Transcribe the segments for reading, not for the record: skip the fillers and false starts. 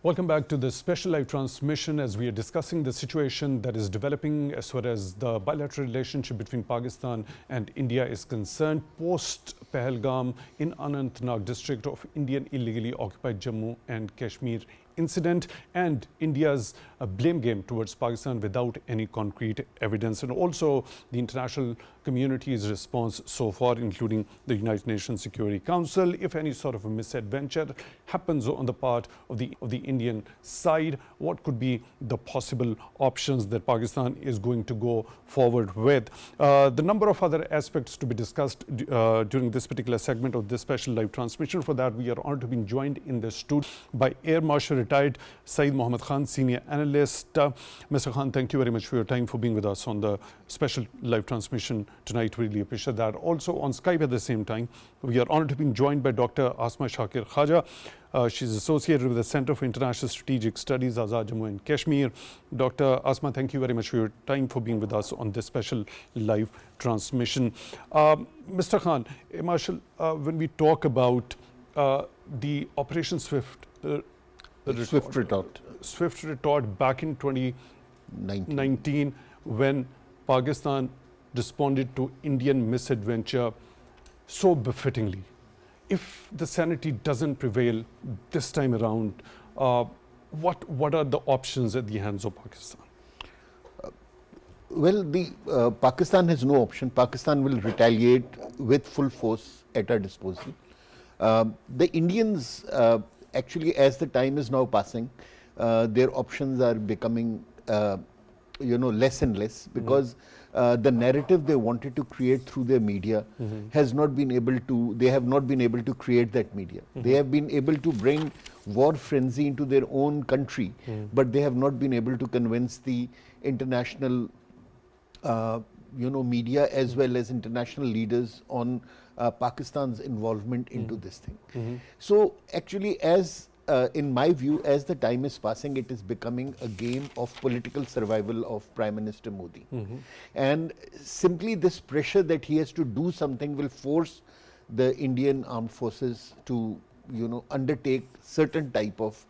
Welcome back to the special live transmission as we are discussing the situation that is developing as far as the bilateral relationship between Pakistan and India is concerned post Pahalgam in Anantnag district of Indian illegally occupied Jammu and Kashmir incident and India's blame game towards Pakistan without any concrete evidence, and also the international community's response so far, including the United Nations Security Council. If any sort of a misadventure happens on the part of the Indian side, what could be the possible options that Pakistan is going to go forward with? The number of other aspects to be discussed during this particular segment of this special live transmission. For that, we are honored to be joined in the studio by Air Marshal Retired Saeed Mohammad Khan, Senior Analyst. Mr. Khan, thank you very much for your time, for being with us on the special live transmission tonight. Really appreciate that. Also on Skype at the same time, we are honored to be joined by Dr. Asma Shakir Khaja. She's associated with the Center for International Strategic Studies, Agha, Jammu and Kashmir. Dr. Asma, thank you very much for your time, for being with us on this special live transmission. Mr. Khan, Marshal, when we talk about the Operation Swift Retort back in 2019, when Pakistan responded to Indian misadventure so befittingly. If the sanity doesn't prevail this time around, what are the options at the hands of Pakistan? Pakistan has no option. Pakistan will retaliate with full force at our disposal. The Indians, actually, as the time is now passing, their options are becoming less and less, because the narrative they wanted to create through their media has not been able to, they have not been able to create that media. They have been able to bring war frenzy into their own country, but they have not been able to convince the international media as well as international leaders on Pakistan's involvement into this thing. So actually, as in my view, as the time is passing, it is becoming a game of political survival of Prime Minister Modi. And simply this pressure that he has to do something will force the Indian armed forces to, undertake certain type of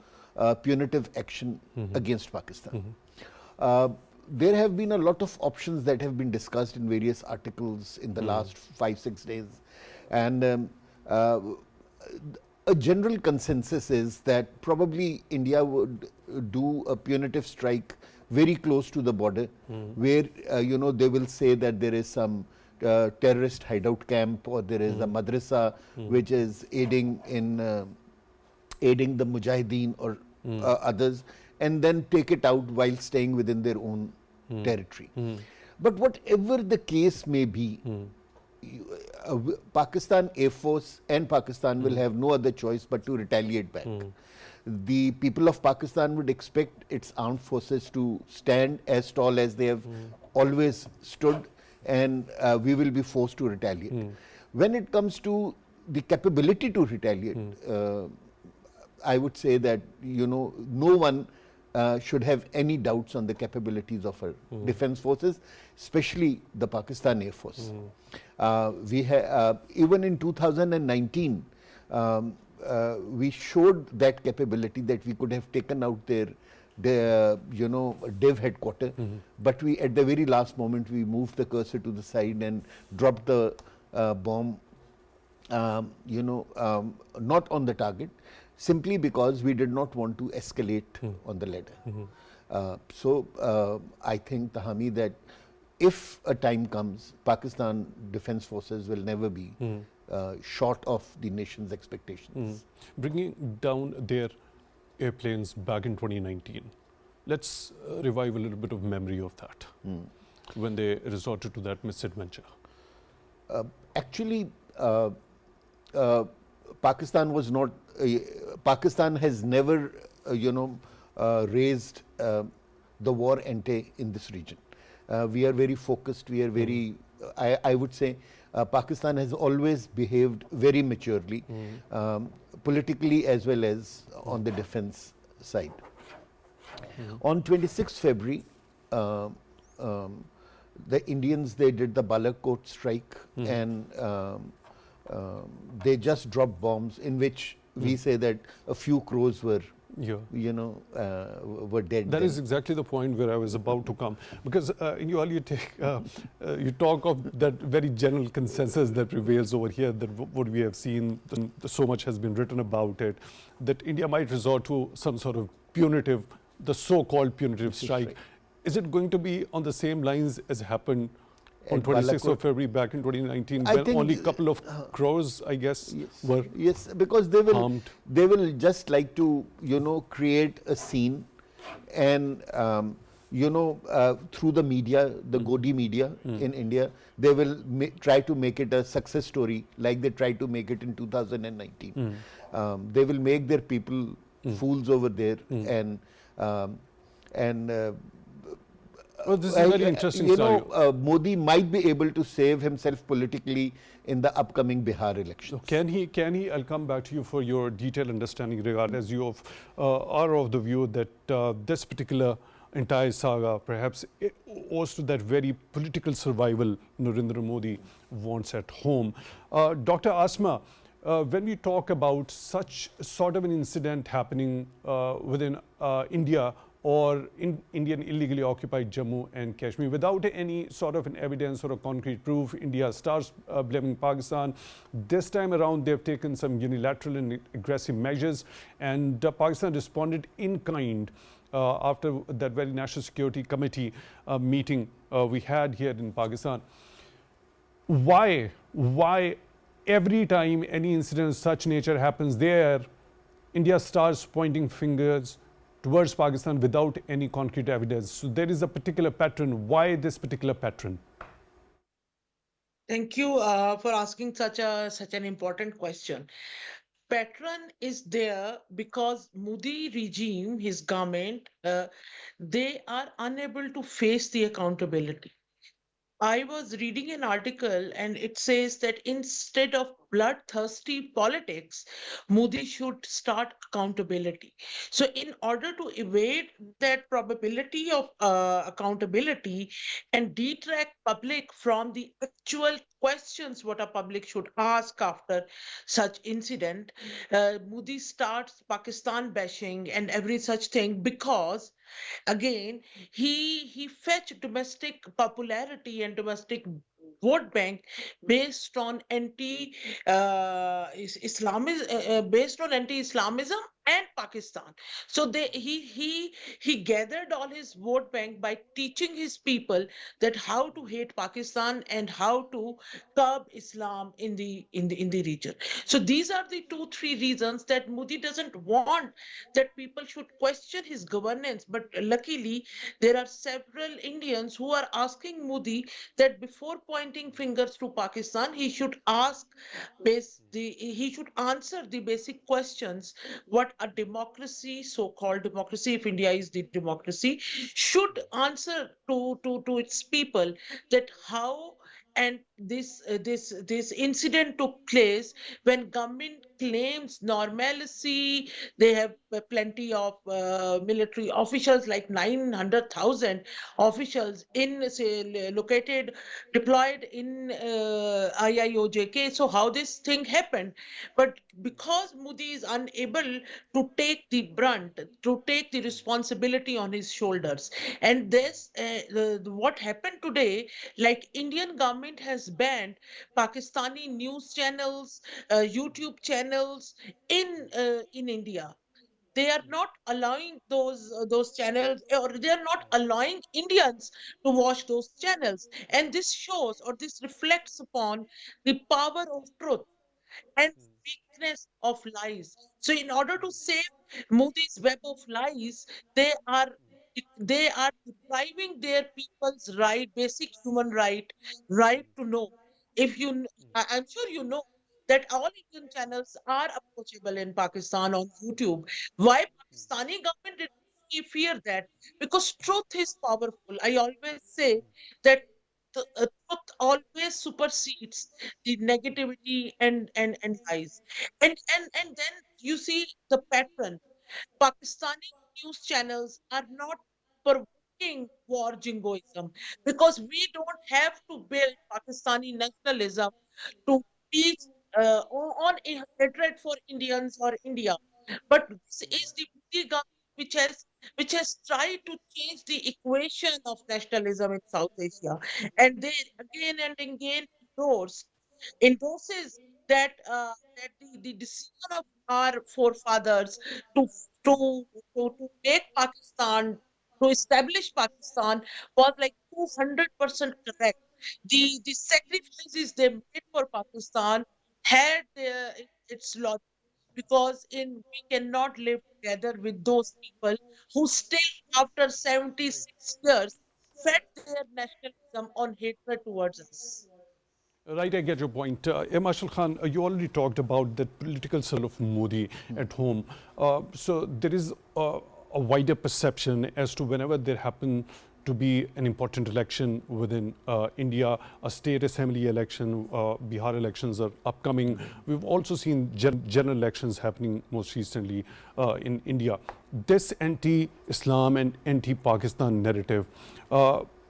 punitive action against Pakistan. There have been a lot of options that have been discussed in various articles in the last 5-6 days. And a general consensus is that probably India would do a punitive strike very close to the border, where they will say that there is some terrorist hideout camp, or there is a madrasa which is aiding the Mujahideen or others, and then take it out while staying within their own territory. But whatever the case may be, Pakistan Air Force and Pakistan will have no other choice but to retaliate back. The people of Pakistan would expect its armed forces to stand as tall as they have always stood, and we will be forced to retaliate. When it comes to the capability to retaliate, I would say that no one should have any doubts on the capabilities of our defense forces, especially the Pakistan Air Force. Even in 2019, we showed that capability, that we could have taken out their DIV headquarters, but we, at the very last moment, we moved the cursor to the side and dropped the bomb, not on the target, simply because we did not want to escalate on the ladder. So I think, Tehami, that if a time comes, Pakistan Defense Forces will never be short of the nation's expectations. Bringing down their airplanes back in 2019, let's revive a little bit of memory of that, when they resorted to that misadventure. Actually, Pakistan was not, Pakistan has never, raised the war ante in this region. We are very focused, we are very, I would say, Pakistan has always behaved very maturely, politically as well as on the defense side. On 26th February, the Indians, they did the Balakot strike, and they just dropped bombs in which we say that a few crows were Yeah. were dead That is then. exactly the point where I was about to come, because in your earlier take, you talk of that very general consensus that prevails over here, that what we have seen, so much has been written about it, that India might resort to some sort of punitive, the so-called punitive It's a strike. strike. Is it going to be on the same lines as happened on At 26th of Balakot, February back in 2019, I when think, only a couple of crores, I guess, yes, were yes, because harmed? they will just like to create a scene, and through the media, the Godi media in India, they will try to make it a success story, like they tried to make it in 2019. They will make their people fools over there, and um, and Well, this is a very interesting scenario. Modi might be able to save himself politically in the upcoming Bihar So elections. can he, I'll come back to you for your detailed understanding regard, as you are of the view that this particular entire saga perhaps it owes to that very political survival Narendra Modi wants at home. Dr. Asma, when we talk about such sort of an incident happening within India or in Indian illegally occupied Jammu and Kashmir without any sort of an evidence or a concrete proof, India starts blaming Pakistan. This time around, they've taken some unilateral and aggressive measures, and Pakistan responded in kind after that very National Security Committee meeting we had here in Pakistan. Why every time any incident of such nature happens there, India starts pointing fingers towards Pakistan without any concrete evidence? So there is a particular pattern. Why this particular pattern? Thank you for asking such an important question. Patron is there because Modi regime, his government, they are unable to face the accountability. I was reading an article and it says that instead of bloodthirsty politics, Modi should start accountability. So, in order to evade that probability of accountability and detract public from the actual questions what a public should ask after such incident, Modi starts Pakistan bashing and every such thing because again he fetched domestic popularity and domestic vote bank based on anti-islamism and Pakistan. So he gathered all his vote bank by teaching his people that how to hate Pakistan and how to curb Islam in the region. So these are the two three reasons that Modi doesn't want that people should question his governance. But luckily, there are several Indians who are asking Modi that before pointing fingers to Pakistan, he should answer the basic questions what a democracy, so-called democracy, if India is the democracy, should answer to its people that how and this incident took place when government claims normalcy. They have plenty of military officials, like 900,000 officials in say located deployed in IIOJK. So how this thing happened? But because Modi is unable to take the brunt, to take the responsibility on his shoulders, and this what happened today, like Indian government has banned Pakistani news channels, YouTube channels in India. They are not allowing those channels, or they are not allowing Indians to watch those channels, and this shows or this reflects upon the power of truth and weakness of lies. So, in order to save Modi's web of lies, they are they are depriving their people's right, basic human right to know. If you, I'm sure you know that all Indian channels are approachable in Pakistan on YouTube. Why Pakistani government did not fear that? Because truth is powerful. I always say that the truth always supersedes the negativity and lies. And then you see the pattern. Pakistani news channels are not provoking war jingoism, because we don't have to build Pakistani nationalism to teach on hatred for Indians or India. But this is the Modi government which has tried to change the equation of nationalism in South Asia, and they again and again endorses that the decision of our forefathers to to make Pakistan, to establish Pakistan, was like 200% correct. The sacrifices they made for Pakistan had its logic, because in we cannot live together with those people who still after 76 years fed their nationalism on hatred towards us. Right, I get your point. Marshal Khan, you already talked about the political circle of Modi at home. So there is a wider perception as to whenever there happen to be an important election within India, a state assembly election, Bihar elections are upcoming. We've also seen general elections happening most recently in India. This anti-Islam and anti-Pakistan narrative,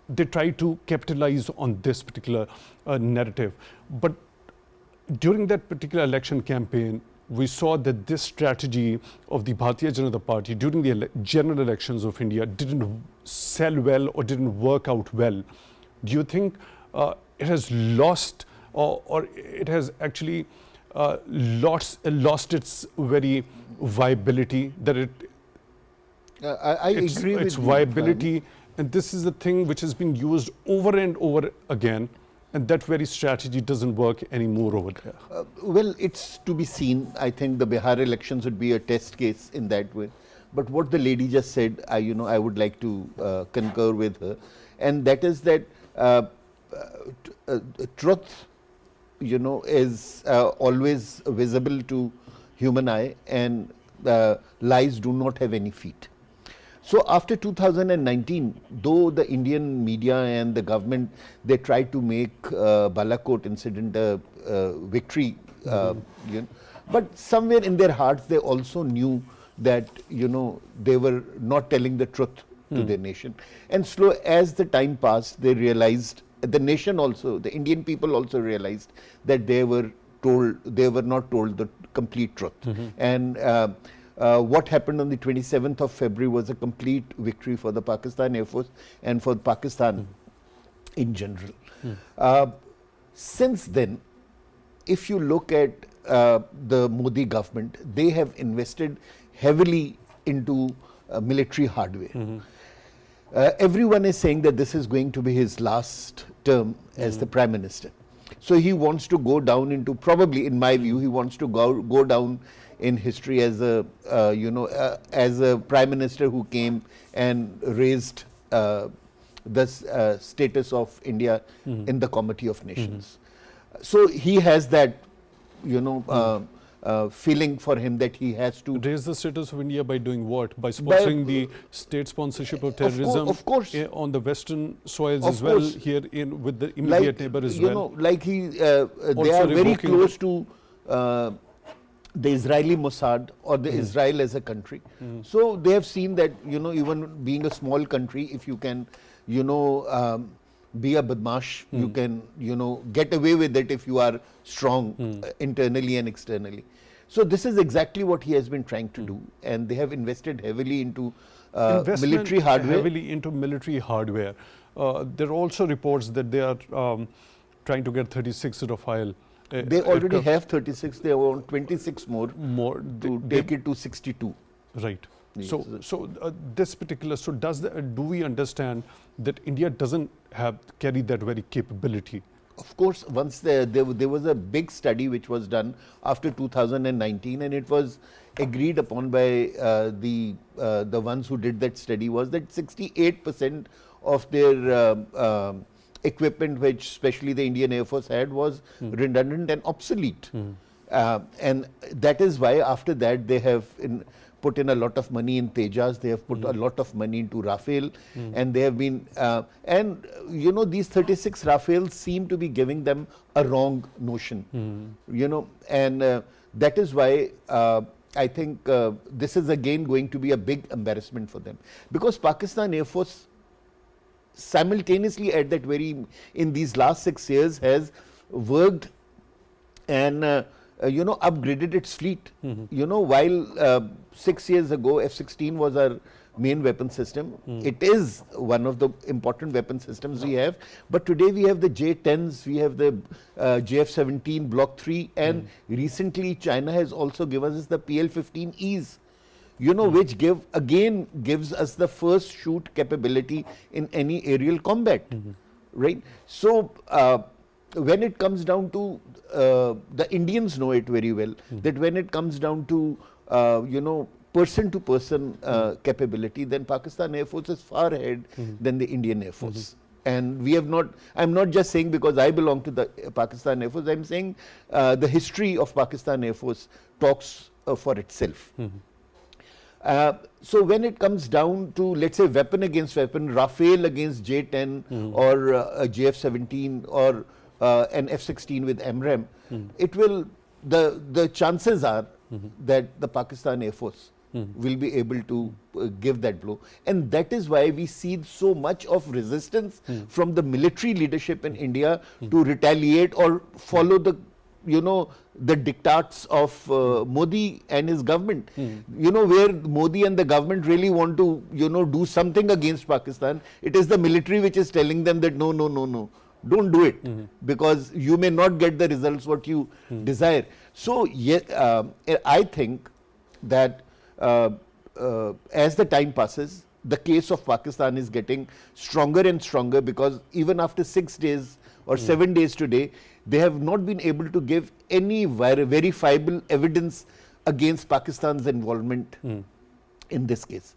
they try to capitalize on this particular narrative. But during that particular election campaign, we saw that this strategy of the Bharatiya Janata Party during the general elections of India didn't sell well or didn't work out well. Do you think it has lost or it has actually lost its very viability, that I agree with its you, viability, and this is the thing which has been used over and over again, and that very strategy doesn't work anymore over there. Well, it's to be seen. I think the Bihar elections would be a test case in that way. But what the lady just said, I would like to concur with her, and that is that truth, is always visible to human eye, and lies do not have any feet. So after 2019, though the Indian media and the government, they tried to make Balakot incident a victory, but somewhere in their hearts they also knew that they were not telling the truth to their nation. And as the time passed, they realized, the nation also, the Indian people also realized that they were not told the complete truth. And what happened on the 27th of February was a complete victory for the Pakistan Air Force and for Pakistan in general. Since then, if you look at the Modi government, they have invested heavily into military hardware. Everyone is saying that this is going to be his last term as the Prime Minister. So he wants to go down into, probably in my view, he wants to go down in history as as a Prime Minister who came and raised the status of India in the Committee of Nations. So he has that, feeling for him that he has to raise the status of India by doing what? By sponsoring the state sponsorship of terrorism of course, on the Western soils of as well, course, here with the immediate neighbor as well. Like they are very close to the Israeli Mossad or the Israel as a country. So they have seen that, even being a small country, if you can, be a badmash, you can, get away with it if you are strong internally and externally. So this is exactly what he has been trying to do, and they have invested heavily into military hardware. Heavily into military hardware. There are also reports that they are trying to get 36 Rafale. They already have 36. They want 26 more to take it to 62. Right. Yes. So this particular, do we understand that India doesn't carry that very capability? Of course, once there was a big study which was done after 2019, and it was agreed upon by the ones who did that study, was that 68% of their equipment, which especially the Indian Air Force had, was redundant and obsolete. And that is why after that they have put in a lot of money in Tejas, they have put a lot of money into Rafale, and they have been, these 36 Rafales seem to be giving them a wrong notion, and that is why I think this is again going to be a big embarrassment for them, because Pakistan Air Force simultaneously at that in these last 6 years has worked and upgraded its fleet. While 6 years ago F-16 was our main weapon system, it is one of the important weapon systems we have. But today we have the J-10s, we have the JF-17 Block 3, and recently China has also given us the PL-15Es. Which gives us the first shoot capability in any aerial combat, right? So when it comes down to the Indians know it very well, that when it comes down to person to person capability, then Pakistan Air Force is far ahead than the Indian Air Force. And we have not, I'm not just saying because I belong to the Pakistan Air Force, I'm saying the history of Pakistan Air Force talks for itself. So when it comes down to, let's say, weapon against weapon, Rafale against J-10 or a JF-17 or an F-16 with MRAM, it will, the chances are that the Pakistan Air Force will be able to give that blow. And that is why we see so much of resistance from the military leadership in India to retaliate or follow the the diktats of Modi and his government. Where Modi and the government really want to, do something against Pakistan, it is the military which is telling them that no, don't do it, because you may not get the results what you desire. So, I think that as the time passes, the case of Pakistan is getting stronger and stronger, because even after 6 days or 7 days today, they have not been able to give any verifiable evidence against Pakistan's involvement in this case.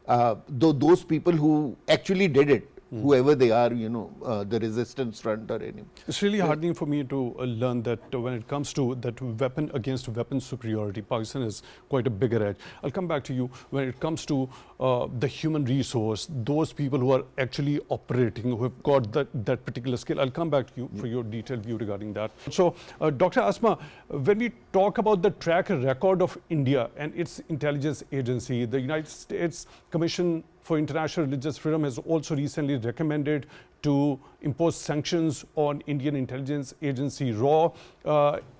Though those people who actually did it, whoever they are, the resistance front or any. It's really heartening for me to learn that when it comes to that weapon against weapon superiority, Pakistan is quite a bigger edge. I'll come back to you when it comes to the human resource, those people who are actually operating, who have got that particular skill. I'll come back to you for your detailed view regarding that. So, Dr. Asma, when we talk about the track record of India and its intelligence agency, the United States Commission for International Religious Freedom has also recently recommended to impose sanctions on Indian intelligence agency RAW.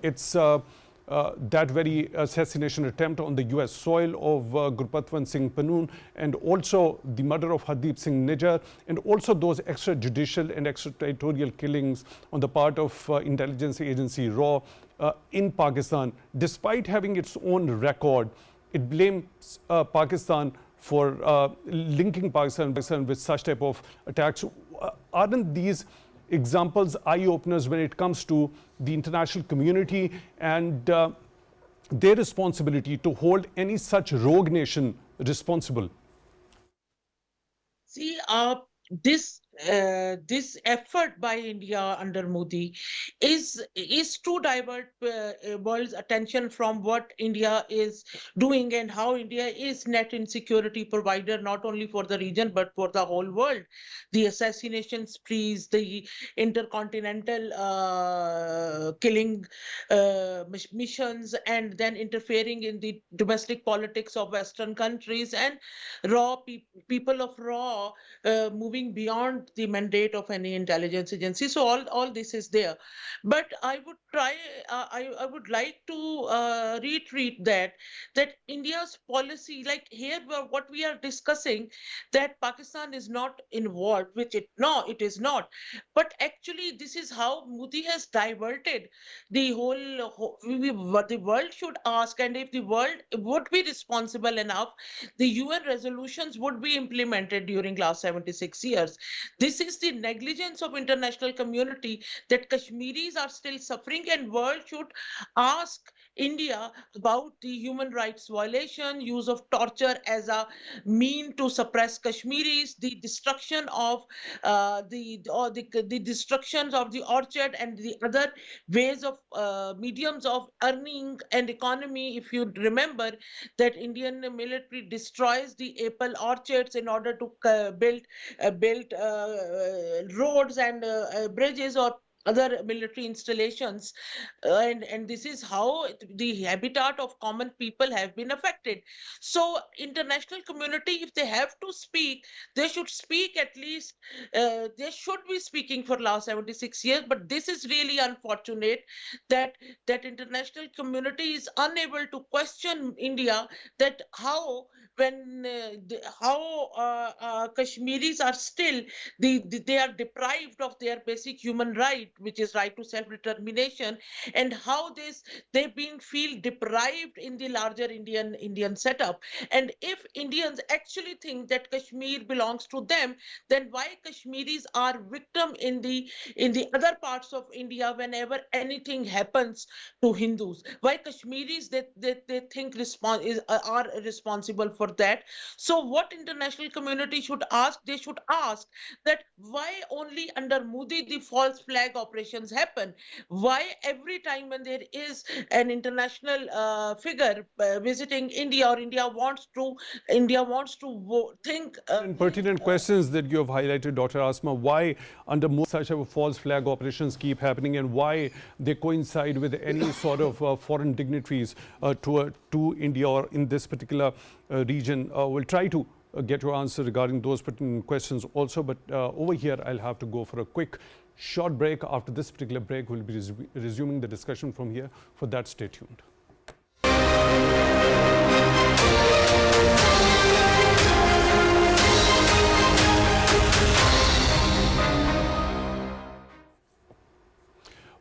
It's that very assassination attempt on the US soil of Gurpatwant Singh Pannoon, and also the murder of Hardeep Singh Nijjar, and also those extrajudicial and extraterritorial killings on the part of intelligence agency RAW in Pakistan. Despite having its own record, it blames Pakistan for linking Pakistan with such type of attacks. Aren't these examples eye-openers when it comes to the international community and their responsibility to hold any such rogue nation responsible? See, this effort by India under Modi is to divert world's attention from what India is doing and how India is net insecurity provider not only for the region but for the whole world. The assassination sprees, the intercontinental killing missions, and then interfering in the domestic politics of Western countries, and people of raw moving beyond the mandate of any intelligence agency. So all this is there. But I would I would like to reiterate that India's policy, like here what we are discussing, that Pakistan is not involved, which it is not. But actually this is how Modi has diverted the what the world should ask, and if the world would be responsible enough, the UN resolutions would be implemented during last 76 years. This is the negligence of international community, that Kashmiris are still suffering, and world should ask India about the human rights violation, use of torture as a mean to suppress Kashmiris, the destruction of the destructions of the orchard and the other ways of mediums of earning and economy. If you remember that Indian military destroys the apple orchards in order to build roads and bridges, or other military installations, and this is how the habitat of common people have been affected. So international community, if they have to speak, they should speak at least. They should be speaking for last 76 years, but this is really unfortunate that international community is unable to question India, that how when how Kashmiris are still they are deprived of their basic human right, which is right to self determination, and how they being feel deprived in the larger Indian setup. And if Indians actually think that Kashmir belongs to them, then why Kashmiris are victim in the other parts of India whenever anything happens to Hindus? Why Kashmiris they think are responsible for that? So what international community should ask? They should ask that why only under Modi the false flag operations happen? Why every time when there is an international figure visiting India, or India wants to think And pertinent questions that you have highlighted, Dr. Asma, why under most such of false flag operations keep happening and why they coincide with any sort of foreign dignitaries to India or in this particular region. We'll try to get your answer regarding those pertinent questions also, but over here I'll have to go for a quick short break. After this particular break, we'll be resuming the discussion from here. For that, stay tuned.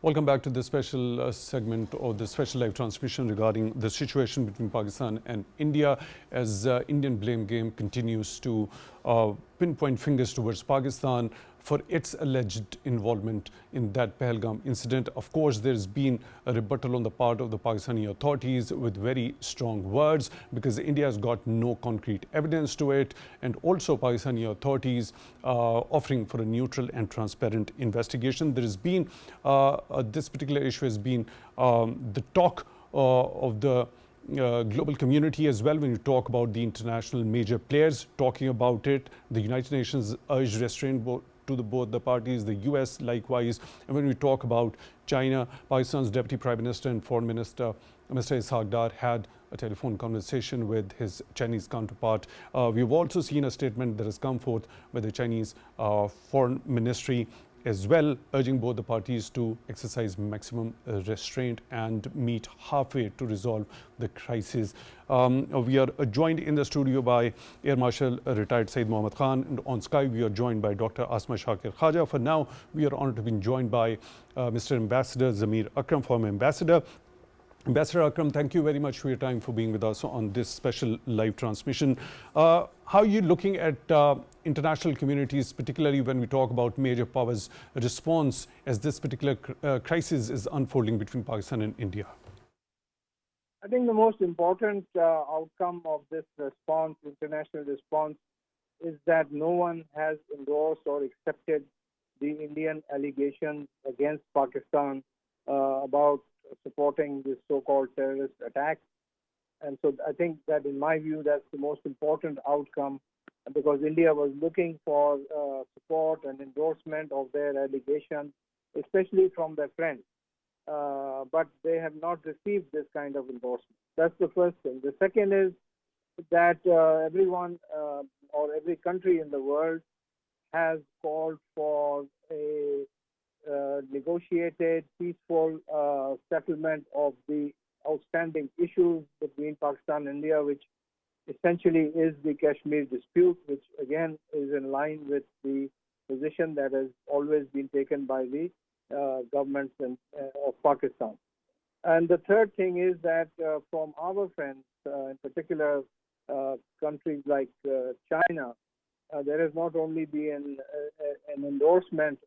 Welcome back to this special segment of the special live transmission regarding the situation between Pakistan and India, as Indian blame game continues to pinpoint fingers towards Pakistan for its alleged involvement in that Pahalgam incident. Of course, there's been a rebuttal on the part of the Pakistani authorities with very strong words, because India has got no concrete evidence to it, and also Pakistani authorities offering for a neutral and transparent investigation. There has been, this particular issue has been the talk of the global community as well. When you talk about the international major players talking about it, the United Nations urged restraint to both the parties, the US likewise. And when we talk about China, Pakistan's Deputy Prime Minister and Foreign Minister, Mr. Ishaq Dar, had a telephone conversation with his Chinese counterpart. We've also seen a statement that has come forth by the Chinese Foreign Ministry as well, urging both the parties to exercise maximum restraint and meet halfway to resolve the crisis. We are joined in the studio by Air Marshal retired Said Mohammad Khan, and on Skype we are joined by Dr. Asma Shakir Khaja. For now, we are honored to be joined by Mr. Ambassador Zamir Akram, former ambassador. Ambassador Akram, thank you very much for your time, for being with us on this special live transmission. How are you looking at international communities, particularly when we talk about major powers' response as this particular crisis is unfolding between Pakistan and India? I think the most important outcome of this response, international response, is that no one has endorsed or accepted the Indian allegations against Pakistan about supporting this so-called terrorist attack. And so I think that, in my view, that's the most important outcome, because India was looking for support and endorsement of their allegations, especially from their friends. But they have not received this kind of endorsement. That's the first thing. The second is that everyone or every country in the world has called for a negotiated, peaceful settlement of the outstanding issues between Pakistan and India, which essentially is the Kashmir dispute, which again is in line with the position that has always been taken by the governments of Pakistan. And the third thing is that from our friends, in particular countries like China, there has not only been an endorsement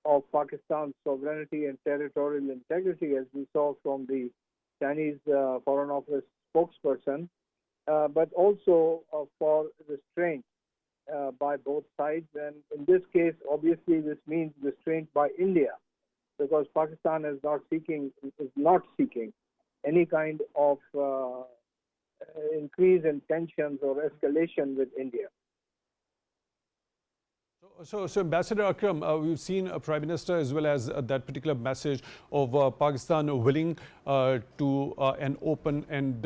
of Pakistan's sovereignty and territorial integrity, as we saw from the Chinese Foreign Office spokesperson, but also for restraint by both sides. And in this case, obviously, this means restraint by India, because Pakistan is not seeking any kind of increase in tensions or escalation with India. So Ambassador Akram, we've seen a Prime Minister as well as that particular message of Pakistan willing to an open and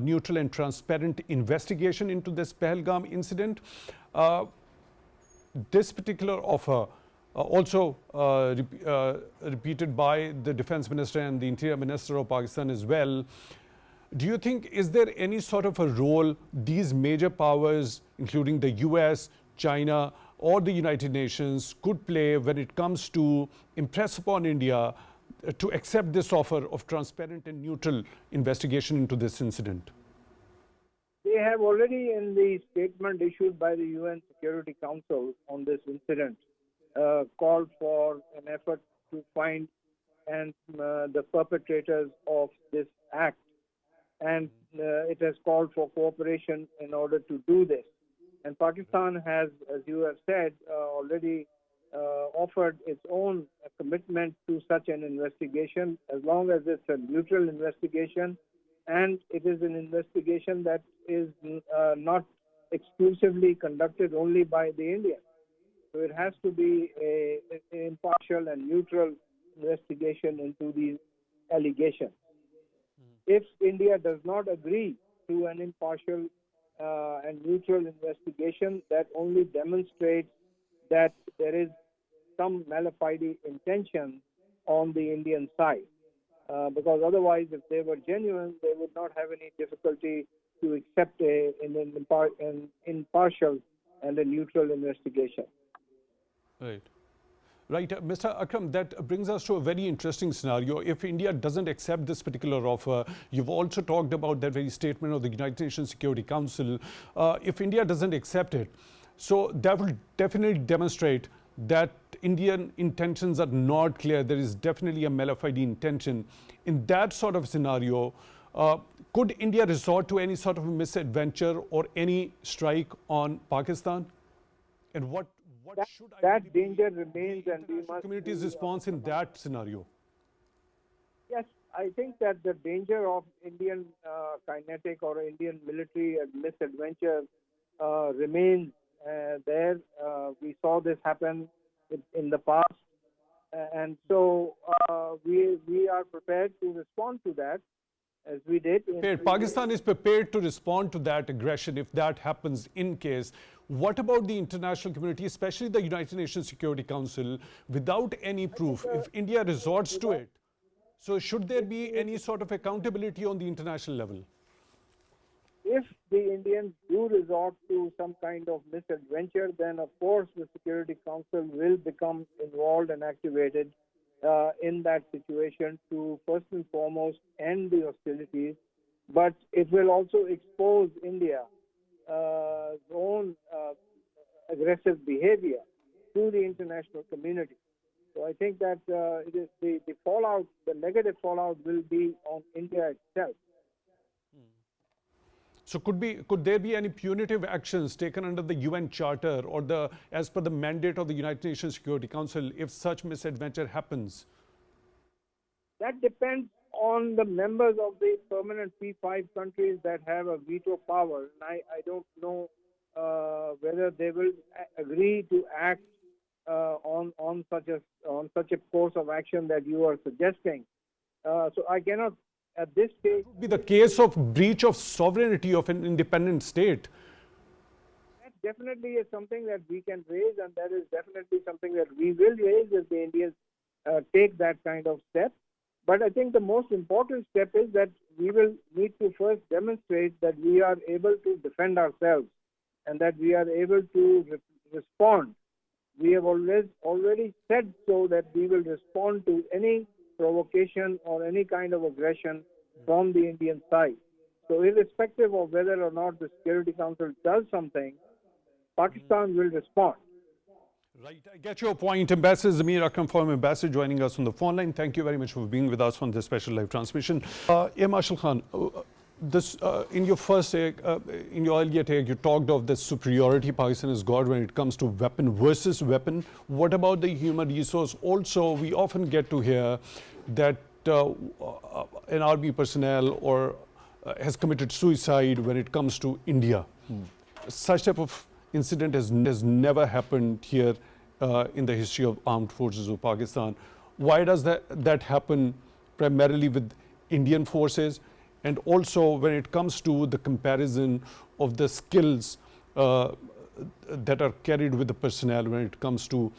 neutral and transparent investigation into this Pahalgam incident. This particular offer also repeated by the Defense Minister and the Interior Minister of Pakistan as well. Do you think, is there any sort of a role these major powers, including the US, China, or the United Nations, could play when it comes to impress upon India to accept this offer of transparent and neutral investigation into this incident? They have already, in the statement issued by the UN Security Council on this incident, called for an effort to find the perpetrators of this act. And it has called for cooperation in order to do this. And Pakistan has, as you have said, already offered its own commitment to such an investigation, as long as it's a neutral investigation and it is an investigation that is not exclusively conducted only by the Indians. So it has to be an impartial and neutral investigation into these allegations. If India does not agree to an impartial and neutral investigation, that only demonstrates that there is some malafide intention on the Indian side. Because otherwise, if they were genuine, they would not have any difficulty to accept an impartial and a neutral investigation. Right. Right, Mr. Akram, that brings us to a very interesting scenario. If India doesn't accept this particular offer, you've also talked about that very statement of the United Nations Security Council. If India doesn't accept it, so that will definitely demonstrate that Indian intentions are not clear. There is definitely a malafide intention. In that sort of scenario, could India resort to any sort of misadventure or any strike on Pakistan? And what should that danger remains, and we must community's response in that scenario? Yes, I think that the danger of Indian kinetic or Indian military misadventure remains there. We saw this happen in the past, and so we are prepared to respond to that, as we did. Pakistan is prepared to respond to that aggression if that happens in case. What about the international community, especially the United Nations Security Council, without any proof? If India resorts to it, so should there be any sort of accountability on the international level? If the Indians do resort to some kind of misadventure, then of course the Security Council will become involved and activated in that situation to first and foremost end the hostilities, but it will also expose India's own aggressive behavior to the international community. So I think that the fallout, the negative fallout, will be on India itself. So could there be any punitive actions taken under the UN Charter or as per the mandate of the United Nations Security Council if such misadventure happens? That depends on the members of the permanent P5 countries that have a veto power. And I don't know whether they will agree to act on such a course of action that you are suggesting. So I cannot at this stage. It would be the case of breach of sovereignty of an independent state. That definitely is something that we can raise, and that is definitely something that we will raise if the Indians take that kind of step. But I think the most important step is that we will need to first demonstrate that we are able to defend ourselves and that we are able to respond. We have already said so that we will respond to any provocation or any kind of aggression from the Indian side. So irrespective of whether or not the Security Council does something, Pakistan will respond. Right, I get your point. Ambassador Zamir Akram, former ambassador, joining us on the phone line. Thank you very much for being with us on this special live transmission. Marshal Khan, in your first take, in your earlier take, you talked of the superiority Pakistan has got when it comes to weapon versus weapon. What about the human resource? Also, we often get to hear that an army personnel or has committed suicide when it comes to India. Such type of incident has never happened here in the history of armed forces of Pakistan. Why does that happen primarily with Indian forces? And also when it comes to the comparison of the skills that are carried with the personnel, when it comes to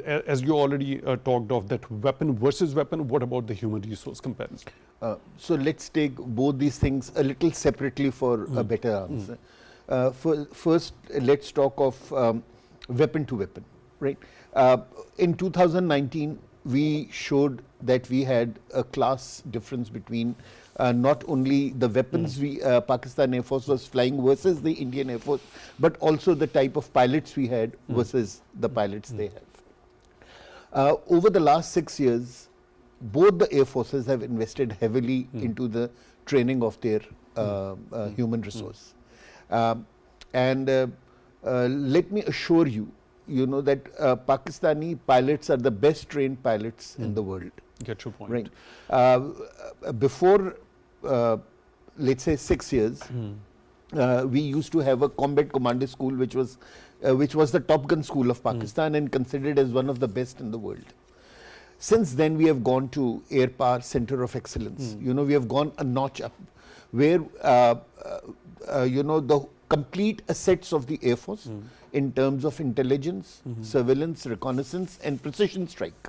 as you already talked of, that weapon versus weapon, what about the human resource comparison? So let's take both these things a little separately for a better answer. First, let's talk of weapon to weapon, right? In 2019, we showed that we had a class difference between not only the weapons Pakistan Air Force was flying versus the Indian Air Force, but also the type of pilots we had versus the pilots they have. Over the last 6 years, both the air forces have invested heavily into the training of their human resource. Let me assure you, that Pakistani pilots are the best trained pilots in the world. Get your point. Right. Before, let's say 6 years, we used to have a combat commander school, which was the Top Gun school of Pakistan and considered as one of the best in the world. Since then, we have gone to Air Power Center of Excellence. We have gone a notch up, where the complete assets of the Air Force in terms of intelligence, surveillance, reconnaissance, and precision strike.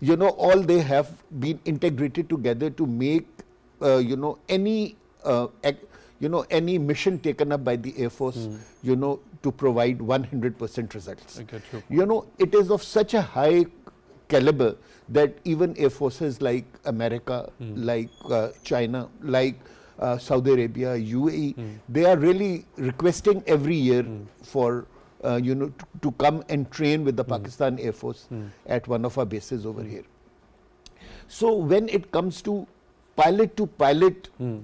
All they have been integrated together to make any mission taken up by the Air Force, to provide 100% results. I get your point. It is of such a high caliber that even air forces like America, like China, like Saudi Arabia, UAE, they are really requesting every year for to come and train with the Pakistan Air Force at one of our bases over here. So when it comes to pilot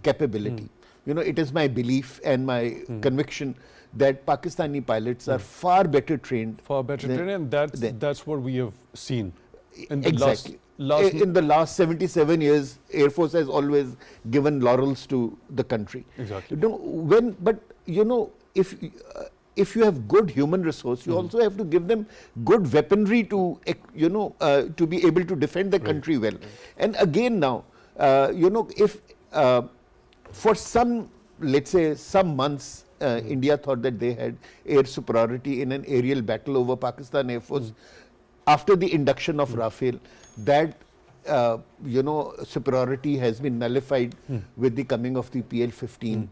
capability, it is my belief and my conviction that Pakistani pilots are far better trained. And that's what we have seen. In the Exactly. in the last 77 years, Air Force has always given laurels to the country. Exactly. If you have good human resource, you also have to give them good weaponry to to be able to defend the country well. And again now, if for some, let's say some months, India thought that they had air superiority in an aerial battle over Pakistan Air Force. After the induction of Rafale, that superiority has been nullified with the coming of the PL-15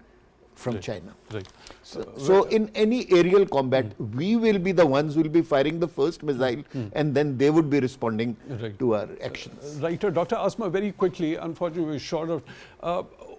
from China. Right. So in any aerial combat, we will be the ones who will be firing the first missile, and then they would be responding to our actions. Right. Dr. Asma, very quickly, unfortunately we're short of,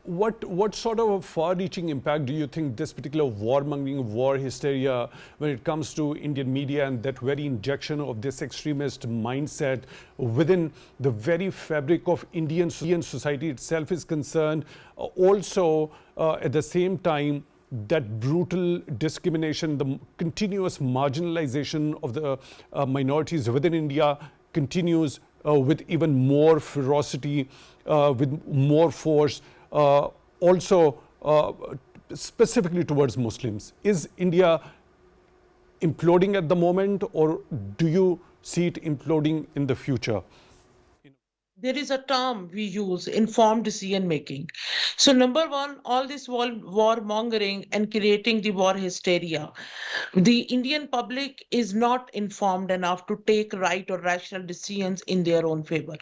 what sort of a far-reaching impact do you think this particular warmongering, war hysteria, when it comes to Indian media and that very injection of this extremist mindset within the very fabric of Indian society itself is concerned? Also, at the same time, that brutal discrimination, the continuous marginalization of the minorities within India continues with even more ferocity, with more force. Also, specifically towards Muslims. Is India imploding at the moment, or do you see it imploding in the future? There is a term we use, informed decision making. So number one, all this war mongering and creating the war hysteria. The Indian public is not informed enough to take right or rational decisions in their own favor.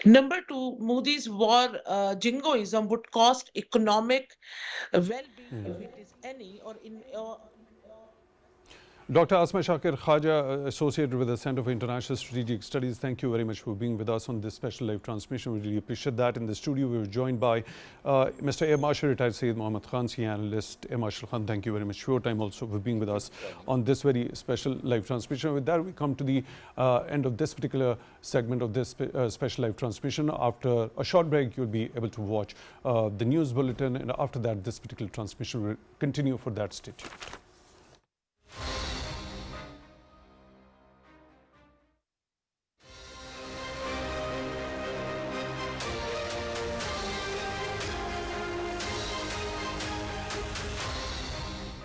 Number two, Modi's war jingoism would cost economic well-being, if it is any, or in Dr. Asma Shakir Khaja, associated with the Center for International Strategic Studies, thank you very much for being with us on this special live transmission. We really appreciate that. In the studio, we were joined by Mr. Air Marshal Retired Syed Mohammad Khan, Senior Analyst. Air Marshal Khan, thank you very much for your time also for being with us on this very special live transmission. With that, we come to the end of this particular segment of this special live transmission. After a short break, you'll be able to watch the news bulletin, and after that, this particular transmission will continue. For that, stay tuned.